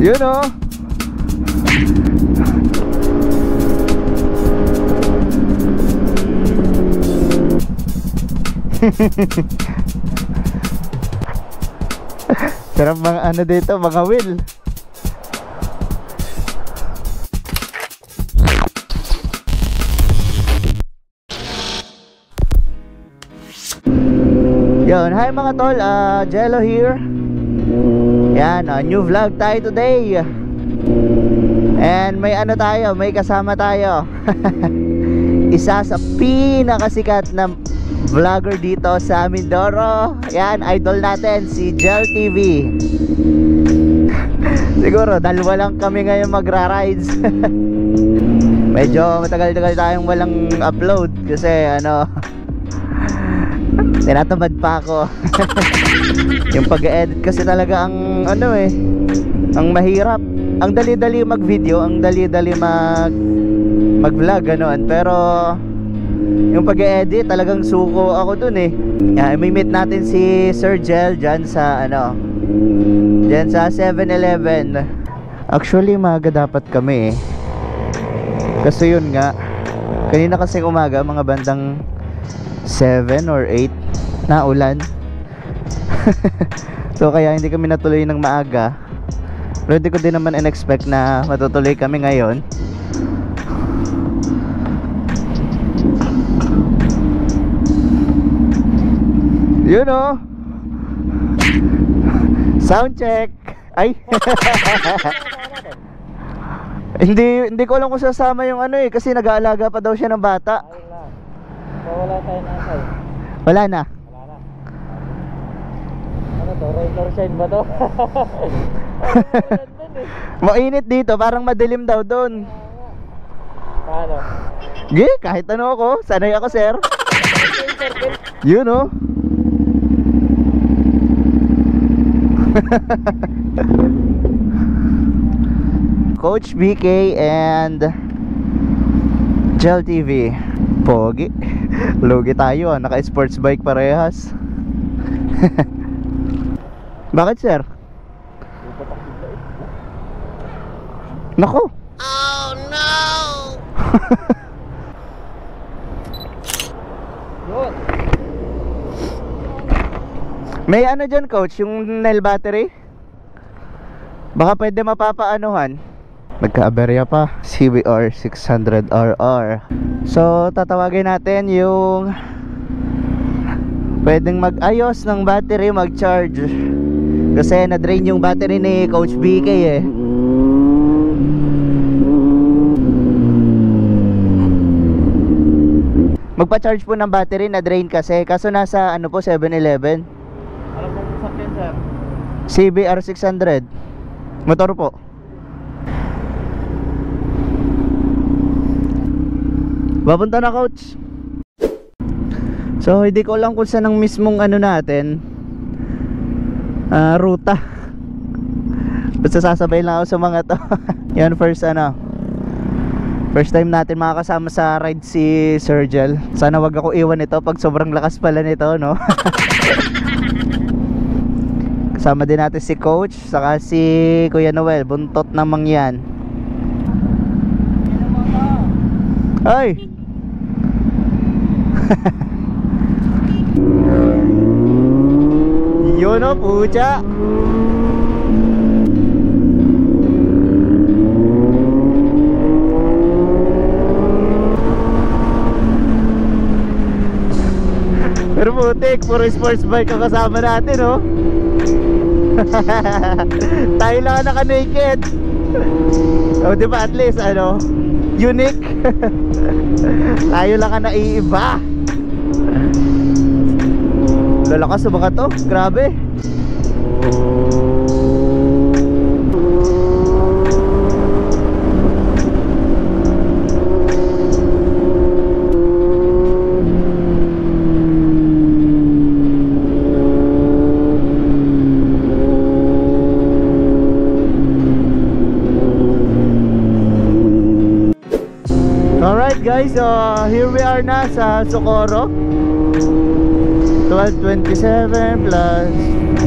Yun o. Sarap mga ano dito, mga wheel. Yun, hi mga tol, Jello here. Yan, new vlog tayo today. And may ano tayo, may kasama tayo. Isa sa pinakasikat na vlogger dito sa Mindoro. Yan, idol natin, si Jel TV. Siguro, dalawa lang kami ngayon magra-rides. Medyo matagal-tagal tayong walang upload kasi ano, tinatamad pa ako. Yung pag-edit kasi talaga ang ano ang mahirap. Ang dali-dali mag-video, ang dali-dali mag-vlog ganoon. Pero yung pag-edit talagang suko ako dun may meet natin si Sir Jel dyan sa ano, dyan sa 7-Eleven. Actually maaga dapat kami kasi yun nga, kanina kasing umaga mga bandang 7 or 8 na ulan. So kaya hindi kami natuloy ng maaga. Pero hindi ko din naman in-expect na matutuloy kami ngayon. Yun o. Sound check. Ay. Hindi ko alam kung sasama yung ano kasi nag-aalaga pa daw siya ng bata. Wala tayo na asay. Wala na. Wala na. Ano to? Regular shine ba to? Mainit dito, parang madilim daw doon. Paano? Kahit ano ako, sanay ako sir. Yun o. Coach BK and Jel TV. Pogi. Lugi tayo naka-sports bike parehas. Bakit sir? Nako. Oh no. Yun. May ano dyan coach, yung nail battery. Baka pwede mapapaanuhan. Nagka-aberya pa, CBR 600RR. So tatawagin natin yung pwedeng mag-ayos ng battery, mag-charge. Kasi na-drain yung battery ni Coach BK Magpa-charge po ng battery, na-drain kasi. Kaso nasa ano po, 7-Eleven. Alam mo kung sakyan sir? CBR 600 motor po. Papunta na coach. So hindi ko alam kung saan ang mismong ano natin ruta. Basta sasabay lang ako sa mga to. Yan first time natin makakasama sa ride si Sir Jel. Sana wag ako iwan ito pag sobrang lakas pala nito no. Kasama din natin si Coach saka si Kuya Noel, buntot namang yan. Ay. Yun o, pucha. Pero putik, puro sports bike ang kasama natin oh. Tayo lang naka-naked. O diba at least ano, unique. Tayo lang ka naiiba. Lalakas sa baka to, grabe. Alright guys, here we are na sa Socorro. 12:27 plus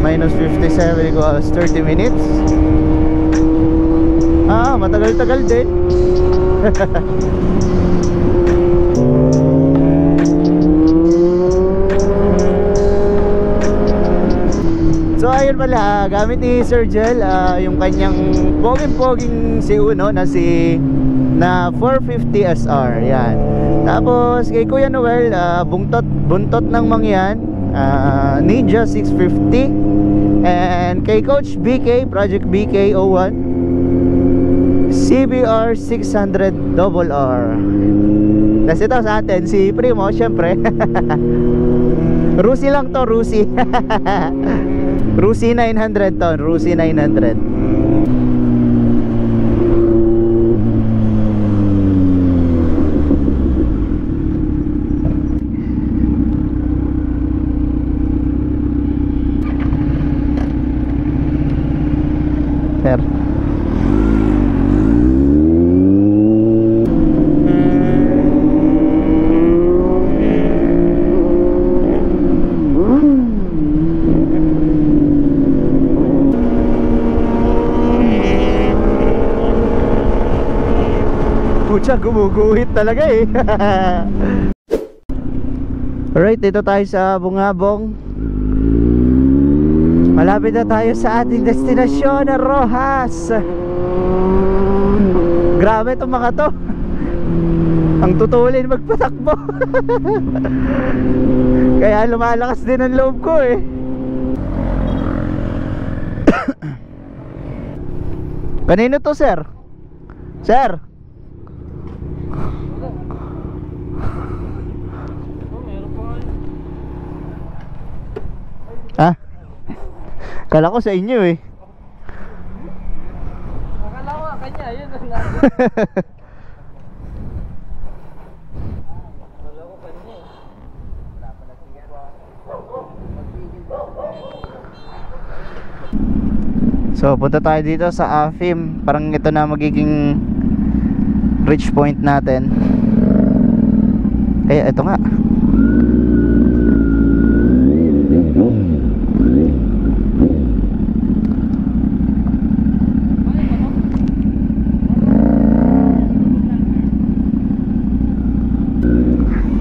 minus 57 equals 30 minutes. Matagal-tagal din. So ayun pala, gamit ni Sir Jel yung kanyang poging-poging C1 na 450 SR. Yan. Tapos kay Kuya Noel, buntot ng mangyan, Ninja 650. And kay Coach BK, Project BK 01, CBR 600 RR. Tapos ito sa atin, si Primo, syempre. Rusi lang to, Rusi. Rusi 900 to, Rusi 900. Sir. Pucha, gumuguhit talaga eh. Alright, dito tayo sa Bungabong. Malapit na tayo sa ating destinasyon na Rojas. Grabe itong mga to. Ang tutulin magpatakbo. Kaya lumalakas din ang loob ko eh. Kanino to, sir? Sir? Ha? Kala ko sa inyo eh. Akala ko kanya, yun. So punta tayo dito sa AFIM. Parang ito na magiging reach point natin. Eh, ito nga.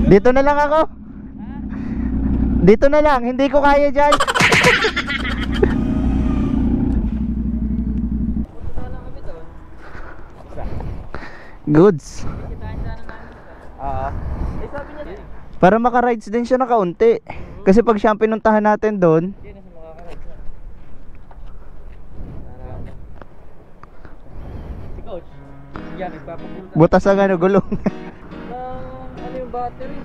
Dito na lang ako. Dito na lang, hindi ko kaya dyan. Goods. Sabi niya din. Para maka-rides din siya na kaunti. Kasi pag siya ang pinuntahan natin doon, Hindi na siya makaka-rides na. Si Coach, yan, nagpapapunta. butas ang ano, gulong. Ano yung battery?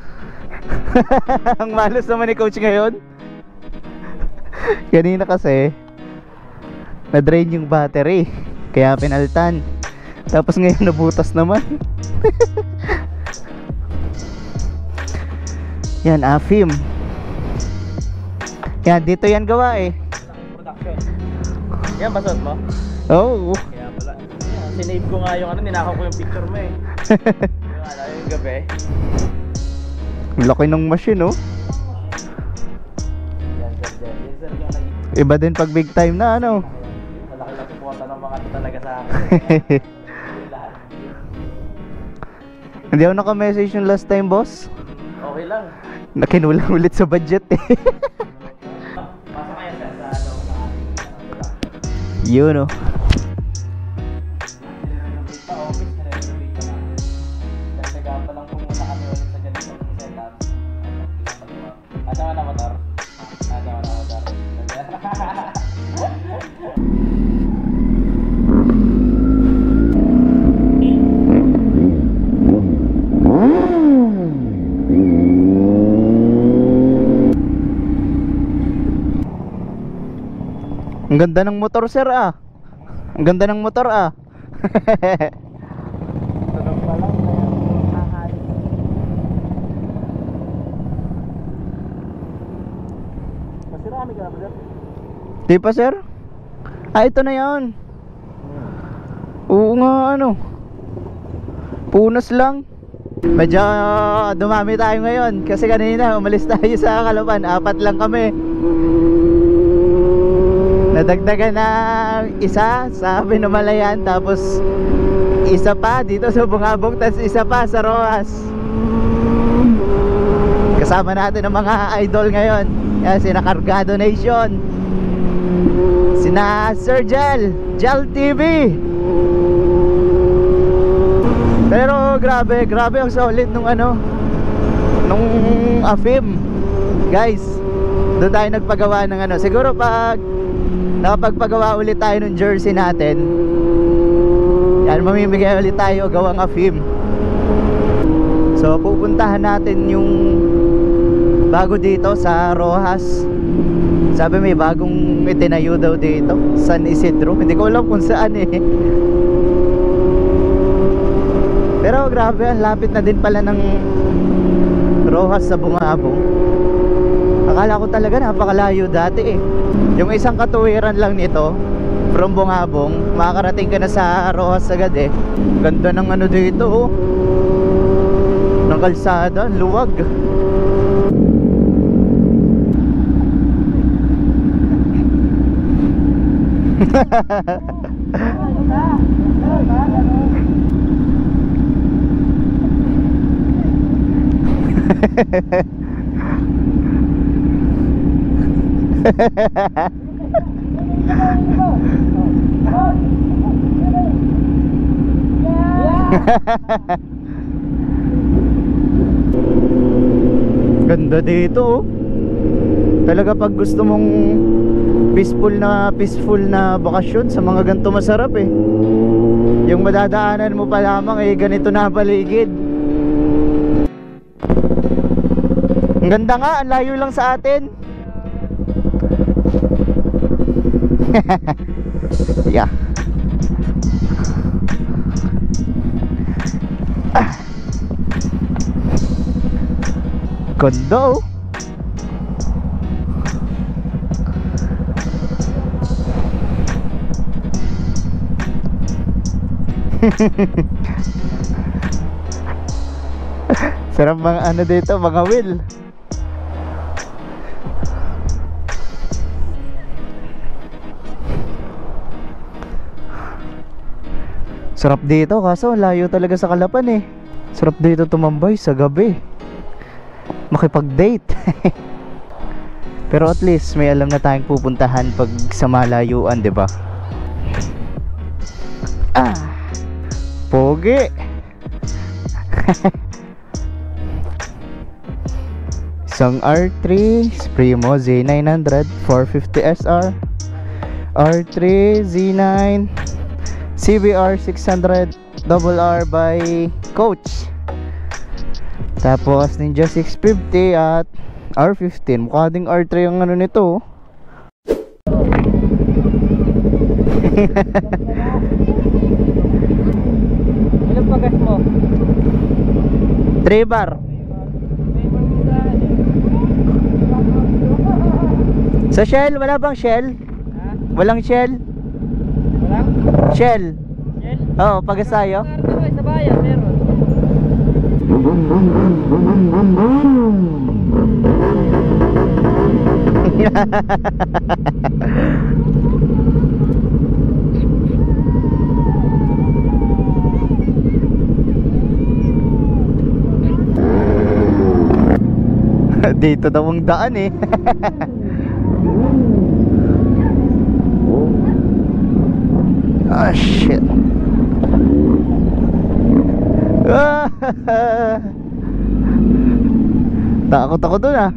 Ang malos naman ni Coach ngayon. Kanina kasi na-drain yung battery, kaya pinaltan. Tapos ngayon nabutas naman. Yan, AFIM. Yan, dito yan gawa eh. Production. Yan, basot mo? Oh. Kaya pala. Yan, sinave ko nga yung ano, ninakaw ko yung picture mo eh. Yung ano, yung gabi. Laki ng machine oh. Yan, sir. Yan, sir, yung nag- Iba din pag big time na ano. malaki lang suporta ng mga to talaga sa akin. Hindi ako naka-message yung last time, boss. Okay lang. Nakinulang ulit sa budget eh. Pasa kaya sir sa ano, sa ating Yun oh. renovate pa office, renovate pa natin. Dagdaga pa lang kung muna kami ulit sa ganitong setup. Asa ka na motor? Asa ka na motor? Ang ganda ng motor, sir ah. Ang ganda ng motor ah. Tulog pa lang, kaya mahal. Masira kami ka ba? Di pa, sir? Ah, ito na yan. Oo nga, ano. Punas lang. Medyo dumami tayo ngayon. Kasi kanina umalis tayo sa Kalapan. 4 lang kami. Nadagdagan na isa sa Pinamalayan, tapos isa pa dito sa Bungabong, tapos isa pa sa Rojas. Kasama natin ang mga idol ngayon. Yan, sina Cargado Nation, sina Sir Jel TV. Pero grabe ang solid nung nung AFIM. Guys, doon tayo nagpagawa ng siguro pag nakapagpagawa ulit tayo ng jersey natin, yan, mamimigay ulit tayo gawang AFIM. So pupuntahan natin yung bago dito sa Rojas. Sabi may bagong itinayo daw dito, San Isidro. Hindi ko alam kung saan eh. Pero grabe, lapit na din pala ng Rojas sa Bungabong. Akala ko talaga napakalayo dati eh. Yung isang katuwiran lang nito from Bungabong, makakarating ka na sa Rojas agad eh. Ganda ng dito oh, ng kalsada, luwag. Ganda dito oh. Talaga pag gusto mong peaceful na bakasyon, sa mga ganito masarap eh. Yung madadaanan mo pa lamang eh, ganito na paligid. Ang ganda nga, ang layo lang sa atin. Yeah. Ganda oh. Sarap mga dito, mga wheel. Sarap dito, kaso layo talaga sa Calapan eh. Sarap dito tumambay sa gabi, makipag-date. Pero at least may alam na tayong pupuntahan pag sa malayuan, 'di ba? Pogi. Isang R3 Primo Z900 450 SR, R3 Z9 CBR 600 RR by Coach, tapos Ninja 650 at R15. Mukha ding R3 ang nito. Ilang pagas mo? 3 bar. Sa Shell, wala bang Shell? Ha? Walang Shell? Walang? Shell? Shell? Oo, Pagasayo. Sa bayan, meron. Dito daw ang daan eh. Ah, shit. Takot ako dun ah.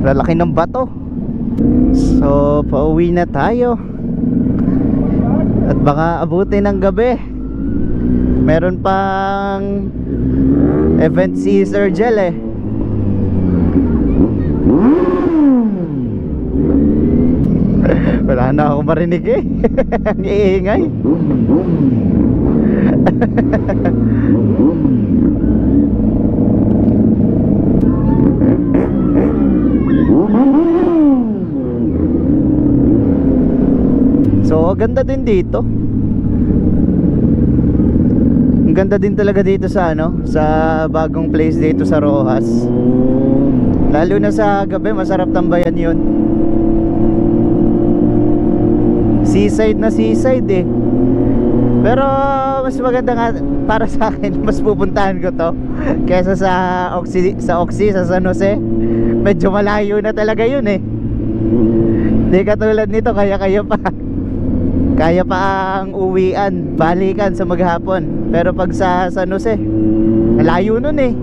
Lalaki ng bato. So pauwi na tayo. At baka abutin ng gabi. Meron pang event si Sir Jel eh. Wala na ako marinig eh. Ang iingay. So ganda din dito. Ang ganda din talaga dito sa sa bagong place dito sa Rojas. Lalo na sa gabi, masarap tambayan yun. seaside na seaside eh. Pero mas maganda nga para sa akin, mas pupuntahan ko to kaysa sa Oxy, sa San Jose. Medyo malayo na talaga yun eh. Di katulad nito, kaya pa ang uwian, balikan sa maghapon. Pero pag sa San Jose, malayo nun eh.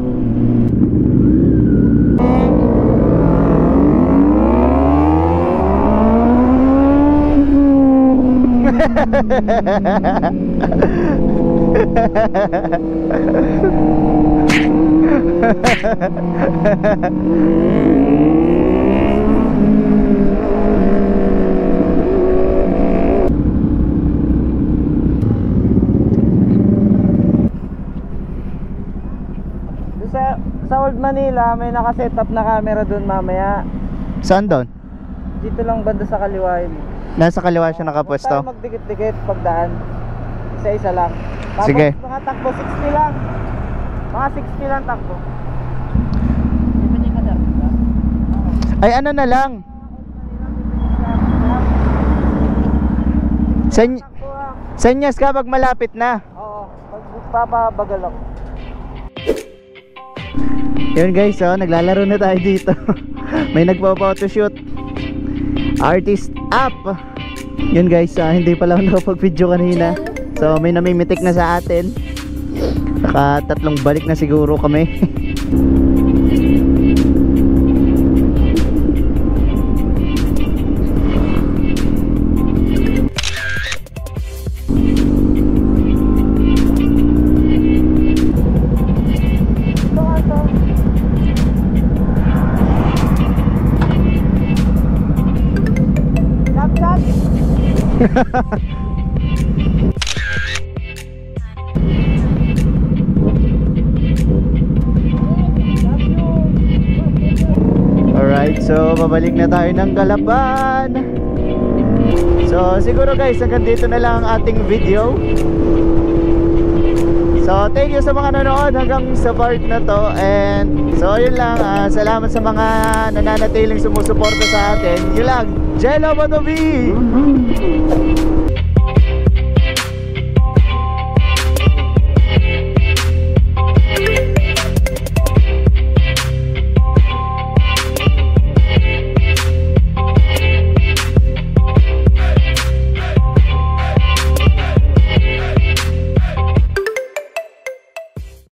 Sa Old Manila, may naka-setup na camera dun mamaya. Saan doon? Dito lang banda sa kaliwa yun. Nasa kaliwa siya nakapwesto. Huwag tayo magdikit-dikit pagdaan. Isa-isa lang. Tapos, Sige. mga takbo, 60 lang. Mga 60 lang takbo. Ay ano na lang. Senyas ka pag malapit na. Oo, papabagal ako. Yun guys, so naglalaro na tayo dito. May nagpo-photoshoot. Artist up. Yun guys, hindi pala ako nakapag-video kanina. So may namimitik na sa atin. Saka 3 balik na siguro kami. Alright, so babalik na tayo ng Galapan. So siguro guys, hanggang dito na lang ang ating video. So thank you sa mga nanood hanggang sa part na to. And so yun lang, salamat sa mga nananatiling sumusuporta sa atin. Yun lang, Jello Batobi!